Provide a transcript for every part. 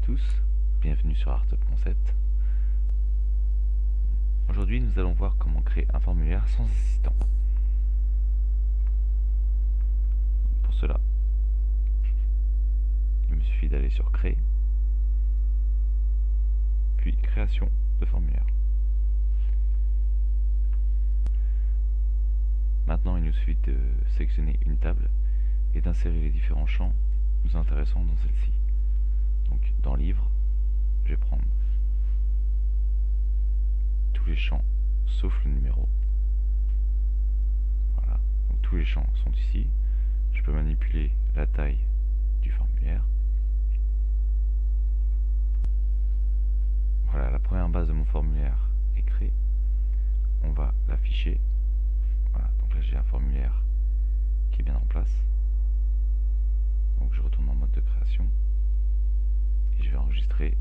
tous, bienvenue sur Art Concept. Aujourd'hui nous allons voir comment créer un formulaire sans assistant. Pour cela, il me suffit d'aller sur Créer, puis Création de formulaire. Maintenant il nous suffit de sélectionner une table et d'insérer les différents champs nous intéressant dans celle-ci. Donc dans Livre, je vais prendre tous les champs sauf le numéro. Voilà, donc tous les champs sont ici. Je peux manipuler la taille du formulaire. Voilà, la première base de mon formulaire est créée. On va l'afficher. Voilà, donc là j'ai un formulaire qui est bien en place. Donc je retourne en mode de création et je vais enregistrer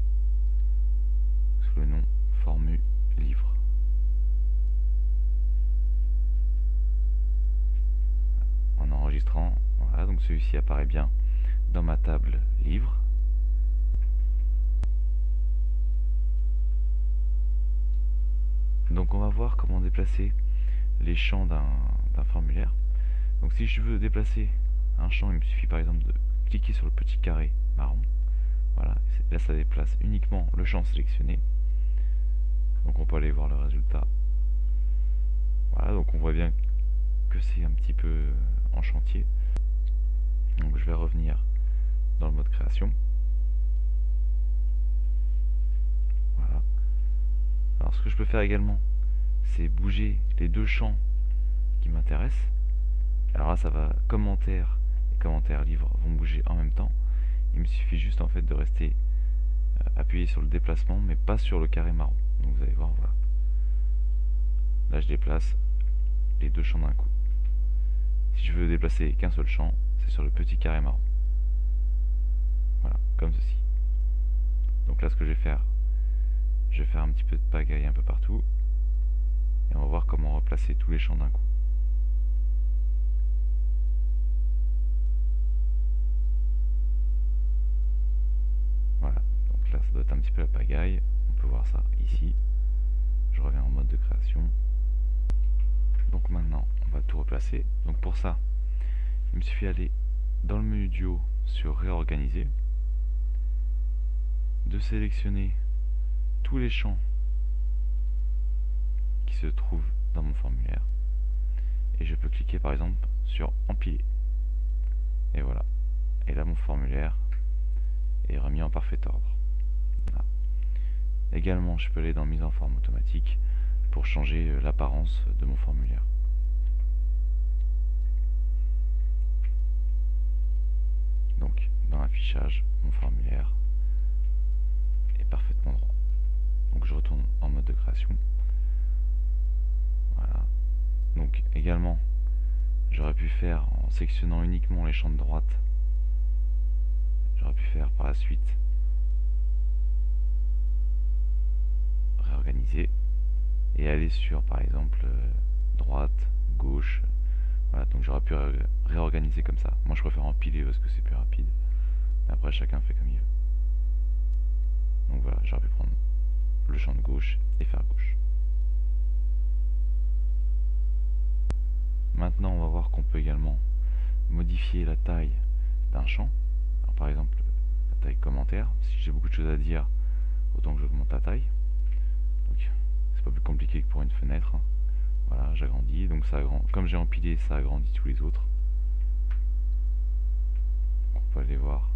sous le nom Formu Livre. En enregistrant, voilà, donc celui-ci apparaît bien dans ma table Livre. Donc on va voir comment déplacer les champs d'un formulaire. Donc si je veux déplacer un champ, il me suffit par exemple de cliquer sur le petit carré marron. Voilà, là ça déplace uniquement le champ sélectionné. Donc on peut aller voir le résultat. Voilà, donc on voit bien que c'est un petit peu en chantier. Donc je vais revenir dans le mode création. Voilà. Alors ce que je peux faire également, c'est bouger les deux champs qui m'intéressent. Alors là ça va, commentaire et commentaire livre vont bouger en même temps. Il me suffit juste en fait de rester appuyé sur le déplacement mais pas sur le carré marron. Donc vous allez voir, voilà. Là je déplace les deux champs d'un coup. Si je veux déplacer qu'un seul champ, c'est sur le petit carré marron. Voilà, comme ceci. Donc là ce que je vais faire un petit peu de pagaille un peu partout. Et on va voir comment replacer tous les champs d'un coup. Voilà, donc là ça doit être un petit peu la pagaille. On peut voir ça ici. Je reviens en mode de création. Donc maintenant on va tout replacer. Donc pour ça, il me suffit d'aller dans le menu du haut sur réorganiser, de sélectionner tous les champs qui se trouvent dans mon formulaire et je peux cliquer par exemple sur empiler et voilà, et là mon formulaire est remis en parfait ordre. Voilà. Également je peux aller dans mise en forme automatique pour changer l'apparence de mon formulaire. Donc dans l'affichage, mon formulaire est parfaitement droit. Donc je retourne en mode de création. Voilà. Donc également, j'aurais pu faire en sélectionnant uniquement les champs de droite. J'aurais pu faire par la suite réorganiser et aller sur par exemple droite, gauche. Voilà, donc j'aurais pu réorganiser comme ça. Moi je préfère empiler parce que c'est plus rapide. Mais après chacun fait comme il veut. Donc voilà, j'aurais pu prendre le champ de gauche et faire gauche. Maintenant on va voir qu'on peut également modifier la taille d'un champ. Alors, par exemple la taille commentaire. Si j'ai beaucoup de choses à dire, autant que j'augmente la taille. Donc c'est pas plus compliqué que pour une fenêtre. Voilà, j'agrandis, donc ça agrandit. Comme j'ai empilé, ça agrandit tous les autres. Donc, on peut aller voir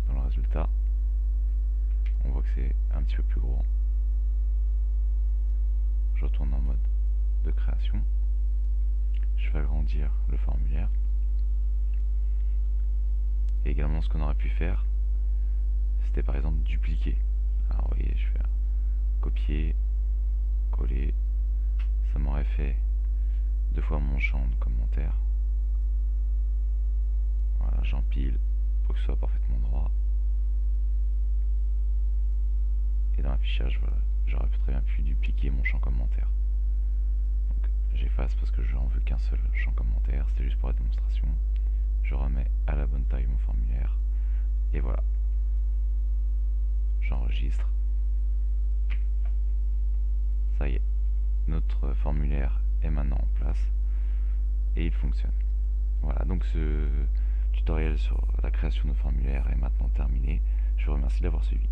dans le résultat. On voit que c'est un petit peu plus gros. Je retourne en mode de création. Je vais agrandir le formulaire. Et également ce qu'on aurait pu faire, c'était par exemple dupliquer. Alors vous voyez, je fais copier, coller. Ça m'aurait fait deux fois mon champ de commentaire. Voilà, j'empile pour que ce soit parfaitement droit. Et dans l'affichage, voilà, j'aurais très bien pu dupliquer mon champ commentaire. Donc j'efface parce que je n'en veux qu'un seul champ commentaire, c'était juste pour la démonstration. Je remets à la bonne taille mon formulaire. Et voilà. j'enregistre. Ça y est, notre formulaire est maintenant en place et il fonctionne. Voilà, donc ce tutoriel sur la création de formulaire est maintenant terminé. Je vous remercie d'avoir suivi.